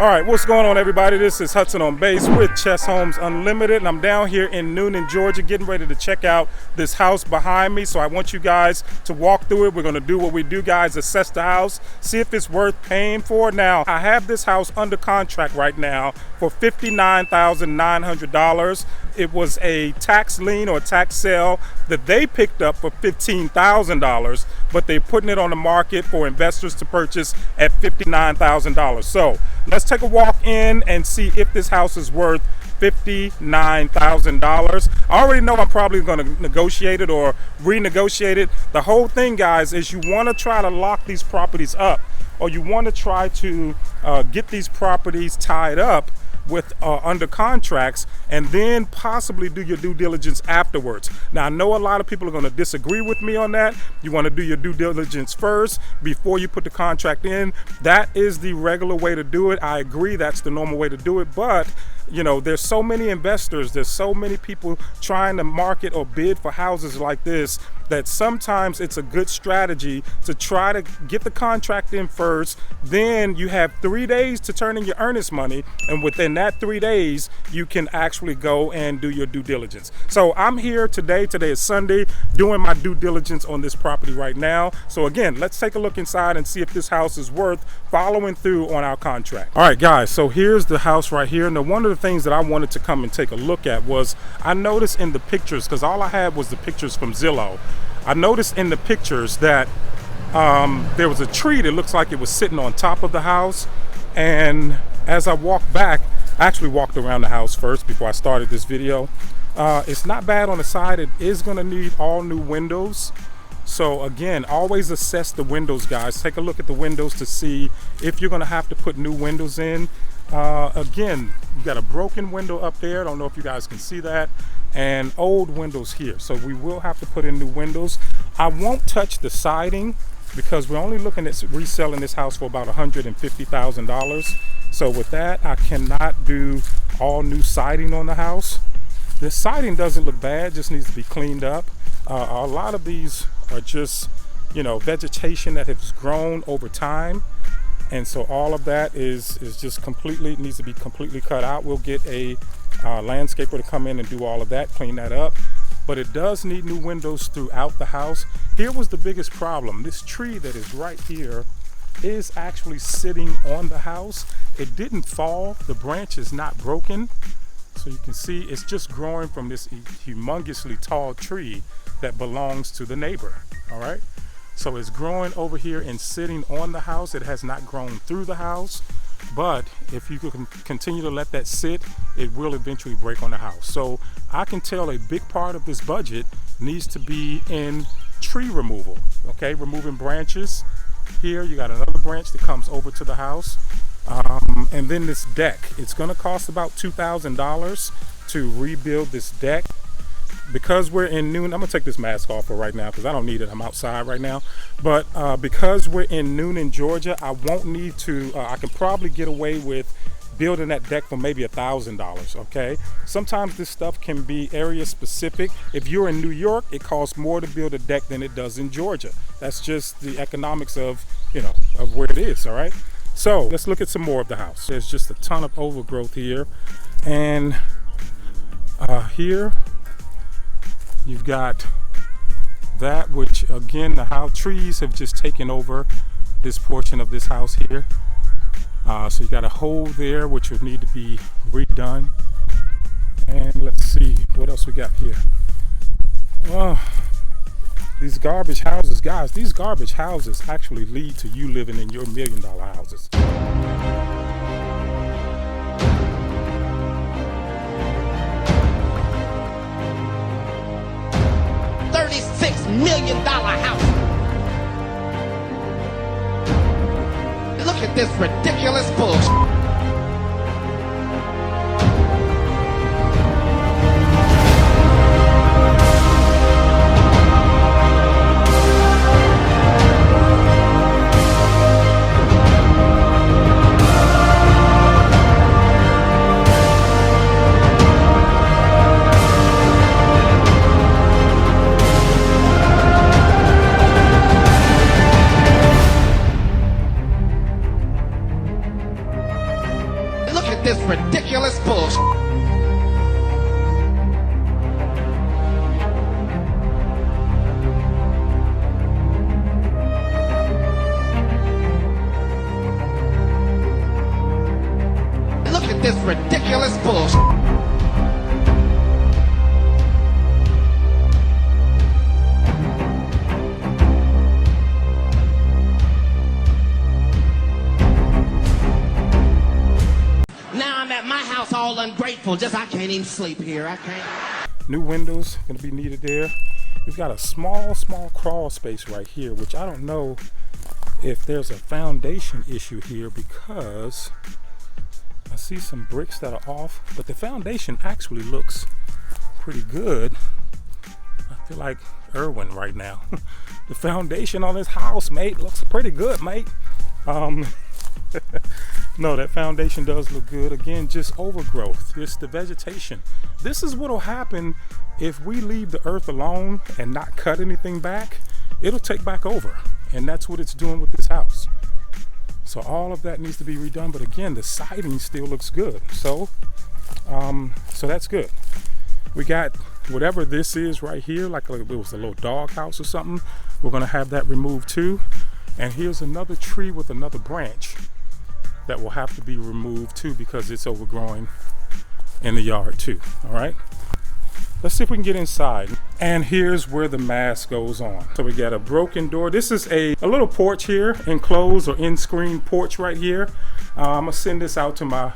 All right, what's going on, everybody? This is Hudson on Base with Chess Homes Unlimited, and I'm down here in Noonan, Georgia, getting ready to check out this house behind me. So I want you guys to walk through it. We're going to do what we do, guys, assess the house, see if it's worth paying for. Now, I have this house under contract right now for $59,900. It was a tax lien or tax sale that they picked up for $15,000, but they're putting it on the market for investors to purchase at $59,000. So let's take a walk in and see if this house is worth $59,000. I already know I'm probably going to negotiate it or renegotiate it. The whole thing, guys, is you want to try to lock these properties up, or you want to try to get these properties tied up with under contracts, and then possibly do your due diligence afterwards. Now, I know a lot of people are going to disagree with me on that. You want to do your due diligence first before you put the contract in. That is the regular way to do it. I agree, that's the normal way to do it, but you know, there's so many investors, there's so many people trying to market or bid for houses like this, that sometimes it's a good strategy to try to get the contract in first. Then you have 3 days to turn in your earnest money, and within that 3 days you can actually go and do your due diligence. So I'm here today is Sunday, doing my due diligence on this property right now. So again, let's take a look inside and see if this house is worth following through on our contract. All right, guys, so here's the house right here. Now, one of the things that I wanted to come and take a look at was, I noticed in the pictures, because all I had was the pictures from Zillow, I noticed in the pictures that there was a tree that looks like it was sitting on top of the house. And as I walked back, I actually walked around the house first before I started this video. It's not bad on the side. It is going to need all new windows. So again, always assess the windows, guys. Take a look at the windows to see if you're going to have to put new windows in. Again, you got a broken window up there. I don't know if you guys can see that, and old windows here. So we will have to put in new windows. I won't touch the siding because we're only looking at reselling this house for about $150,000. So with that, I cannot do all new siding on the house. The siding doesn't look bad, just needs to be cleaned up. A lot of these are just, you know, vegetation that has grown over time. And so all of that is just completely, needs to be completely cut out. We'll get a landscaper to come in and do all of that, clean that up. But it does need new windows throughout the house. Here was the biggest problem. This tree that is right here is actually sitting on the house. It didn't fall. The branch is not broken. So you can see it's just growing from this humongously tall tree that belongs to the neighbor. All right. So it's growing over here and sitting on the house. It has not grown through the house, but if you can continue to let that sit, it will eventually break on the house. So I can tell a big part of this budget needs to be in tree removal, okay? Removing branches. Here you got another branch that comes over to the house. And then this deck, it's gonna cost about $2,000 to rebuild this deck. Because we're in Noonan, I'm gonna take this mask off for right now because I don't need it, I'm outside right now. But because we're in Noonan, Georgia, I won't need to, I can probably get away with building that deck for maybe $1,000, okay? Sometimes this stuff can be area specific. If you're in New York, it costs more to build a deck than it does in Georgia. That's just the economics of, you know, of where it is, all right? So let's look at some more of the house. There's just a ton of overgrowth here. And here, you've got that, which again, the house trees have just taken over this portion of this house here. So you got a hole there which would need to be redone. And let's see what else we got here. These garbage houses, guys, these garbage houses actually lead to you living in your $1 million houses. $36 million house. Look at this ridiculous bullshit. at this ridiculous bullshit. Look at this ridiculous bullshit. Now I'm at my house all ungrateful, just I can't even sleep here. I can't. New windows gonna be needed there. We've got a small crawl space right here, which I don't know if there's a foundation issue here because I see some bricks that are off, but the foundation actually looks pretty good. I feel like Irwin right now. The foundation on this house, mate, looks pretty good, mate. No, that foundation does look good. Again, just overgrowth. It's the vegetation. This is what'll happen if we leave the earth alone and not cut anything back. It'll take back over, and that's what it's doing with this house. So all of that needs to be redone, but again, the siding still looks good. So that's good. We got whatever this is right here, like it was a little dog house or something. We're gonna have that removed too. And here's another tree with another branch that will have to be removed too because it's overgrowing in the yard too. All right, let's see if we can get inside. And here's where the mask goes on. So we got a broken door. This is a little porch here, enclosed or in-screen porch right here. I'm gonna send this out to my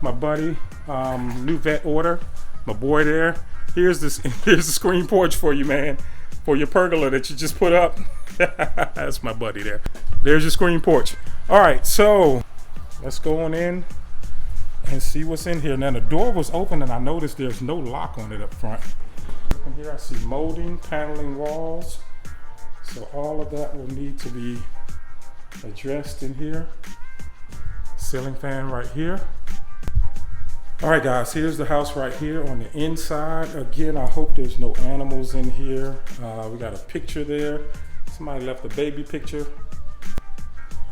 buddy, new vet order, my boy there. Here's the screen porch for you, man, for your pergola that you just put up. That's my buddy there. There's your screen porch. All right, so let's go on in and see what's in here. Now the door was open and I noticed there's no lock on it up front. Looking here, I see molding, paneling walls. So all of that will need to be addressed in here. Ceiling fan right here. All right guys, here's the house right here on the inside. Again, I hope there's no animals in here. We got a picture there. Somebody left a baby picture.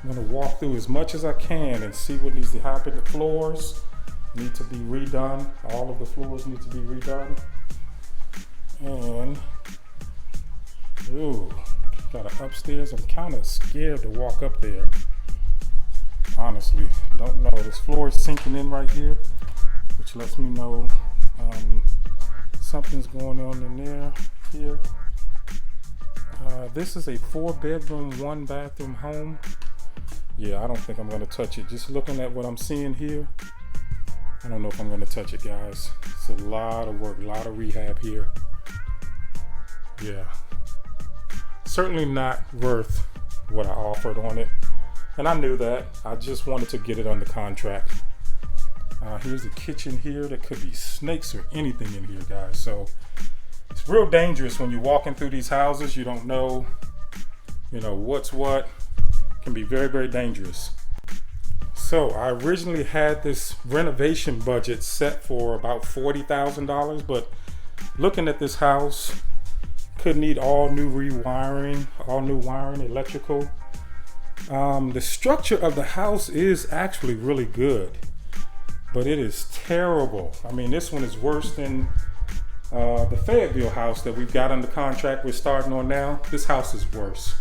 I'm gonna walk through as much as I can and see what needs to happen. The floors need to be redone. All of the floors need to be redone. And, ooh, got an upstairs. I'm kind of scared to walk up there. Honestly, don't know. This floor is sinking in right here, which lets me know something's going on in there, here. This is a 4-bedroom, 1-bathroom home. Yeah, I don't think I'm gonna touch it. Just looking at what I'm seeing here, I don't know if I'm gonna touch it, guys. It's a lot of work, a lot of rehab here. Yeah, certainly not worth what I offered on it. And I knew that. I just wanted to get it under contract. Here's the kitchen here. There could be snakes or anything in here, guys. So it's real dangerous when you're walking through these houses. You don't know, what's what. It can be very, very dangerous. So I originally had this renovation budget set for about $40,000, but looking at this house, could need all new rewiring, all new wiring, electrical. The structure of the house is actually really good, but it is terrible. I mean, this one is worse than the Fayetteville house that we've got under contract. We're starting on now. This house is worse.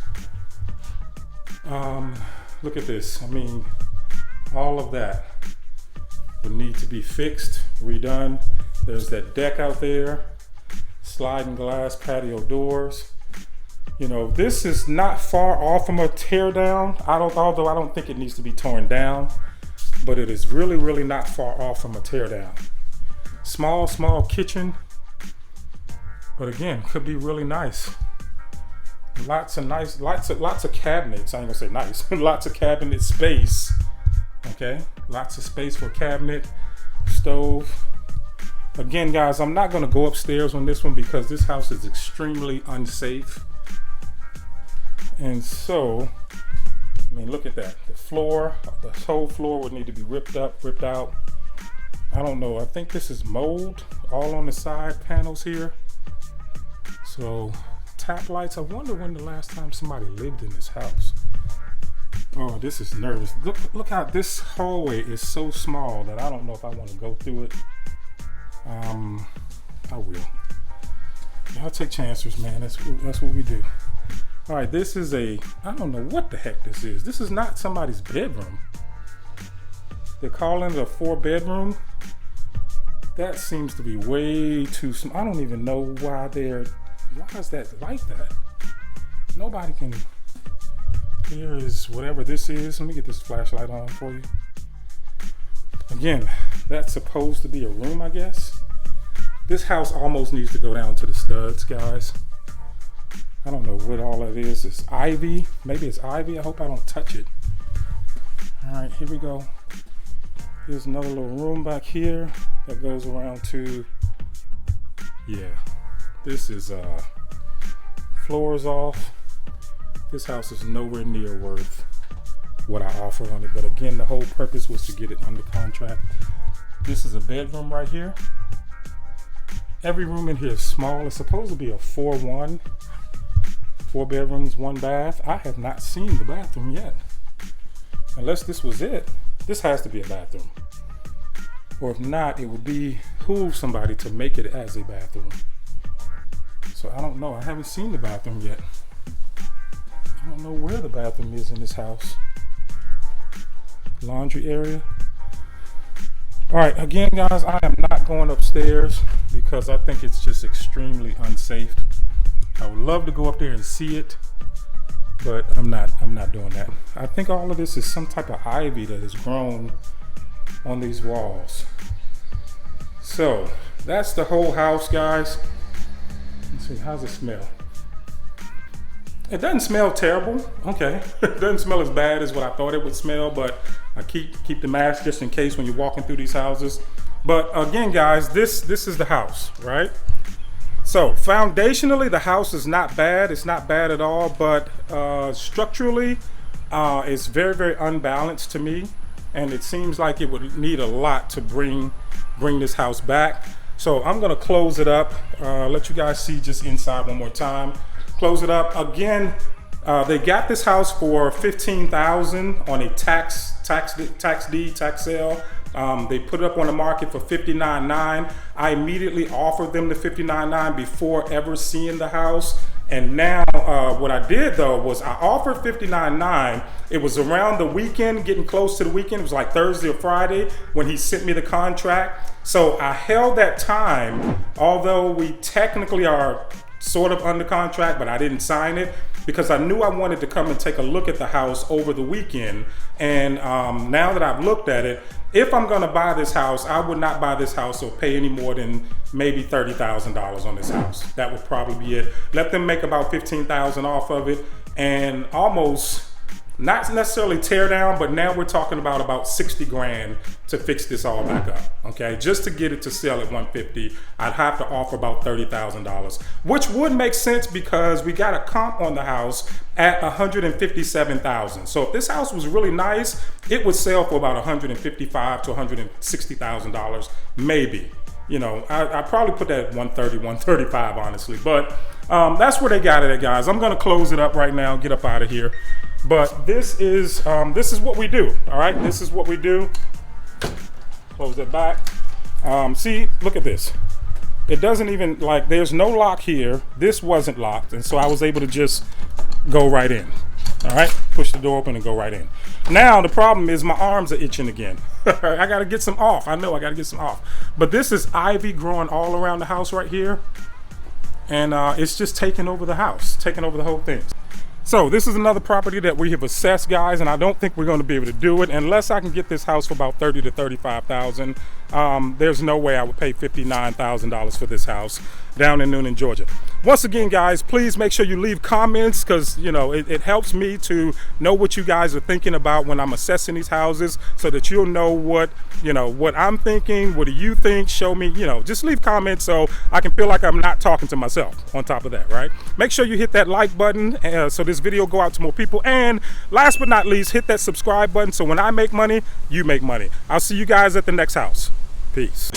Look at this. I mean, all of that would need to be fixed, redone. There's that deck out there, sliding glass patio doors. This is not far off from a tear down. Although I don't think it needs to be torn down, but it is really, really not far off from a tear down. Small kitchen, but again, could be really nice. Lots of cabinets. I ain't gonna say nice. Lots of cabinet space. Okay, lots of space for a cabinet, stove. Again, guys, I'm not gonna go upstairs on this one because this house is extremely unsafe. And so, I mean, look at that. The floor, the whole floor would need to be ripped out. I don't know. I think this is mold all on the side panels here. So, tap lights. I wonder when the last time somebody lived in this house. Oh, this is nervous. Look how this hallway is so small that I don't know if I want to go through it. I will. Y'all take chances, man. That's what we do. All right, this is I don't know what the heck this is. This is not somebody's bedroom. They're calling it a 4-bedroom. That seems to be way too small. I don't even know why is that like that? Nobody can. Here is whatever this is. Let me get this flashlight on for you. Again, that's supposed to be a room, I guess. This house almost needs to go down to the studs, guys. I don't know what all that is. It's ivy. Maybe it's ivy. I hope I don't touch it. All right, here we go. Here's another little room back here that goes around to, yeah, this is floors off. This house is nowhere near worth what I offer on it. But again, the whole purpose was to get it under contract. This is a bedroom right here. Every room in here is small. It's supposed to be a 4-1, 4 bedrooms, 1 bath. I have not seen the bathroom yet. Unless this was it. This has to be a bathroom. Or if not, it would behoove somebody to make it as a bathroom. So I don't know. I haven't seen the bathroom yet. I don't know where the bathroom is in this house. Laundry area. All right, again, guys, I am not going upstairs because I think it's just extremely unsafe. I would love to go up there and see it, but I'm not doing that. I think all of this is some type of ivy that has grown on these walls. So that's the whole house, guys. Let's see, how's it smell? It doesn't smell terrible. Okay, it doesn't smell as bad as what I thought it would smell, but I keep the mask just in case when you're walking through these houses. But again, guys, this is the house, right? So foundationally, the house is not bad. It's not bad at all, but structurally, it's very, very unbalanced to me, and it seems like it would need a lot to bring this house back. So I'm gonna close it up. Let you guys see just inside one more time. Close it up again. They got this house for $15,000 on a tax deed, tax sale. They put it up on the market for $59,900. I immediately offered them the $59,900 before ever seeing the house. And now what I did though was I offered $59,900. It was around the weekend, getting close to the weekend. It was like Thursday or Friday when he sent me the contract. So I held that time, although we technically are sort of under contract, but I didn't sign it because I knew I wanted to come and take a look at the house over the weekend. And now that I've looked at it, if I'm gonna buy this house, I would not buy this house or pay any more than maybe $30,000 on this house. That would probably be it. Let them make about $15,000 off of it and almost, not necessarily tear down, but now we're talking about 60 grand to fix this all back up, okay? Just to get it to sell at 150, I'd have to offer about $30,000, which would make sense because we got a comp on the house at $157,000. So if this house was really nice, it would sell for about $155,000 to $160,000, maybe. You know, I probably put that at 130, 135, honestly, but that's where they got it at, guys. I'm gonna close it up right now, get up out of here. But this is what we do, all right? This is what we do. Close it back. See, look at this. It doesn't even, like, there's no lock here. This wasn't locked, and so I was able to just go right in, all right? Push the door open and go right in. Now, the problem is my arms are itching again. I gotta get some off. I know I gotta get some off. But this is ivy growing all around the house right here. And it's just taking over the house, taking over the whole thing. So this is another property that we have assessed, guys, and I don't think we're going to be able to do it unless I can get this house for about $30,000 to $35,000. There's no way I would pay $59,000 for this house down in Noonan, Georgia. Once again, guys, please make sure you leave comments because, you know, it helps me to know what you guys are thinking about when I'm assessing these houses so that you'll know what I'm thinking. What do you think? Show me, you know, just leave comments so I can feel like I'm not talking to myself on top of that, right? Make sure you hit that like button so this video go out to more people. And last but not least, hit that subscribe button so when I make money, you make money. I'll see you guys at the next house. Peace.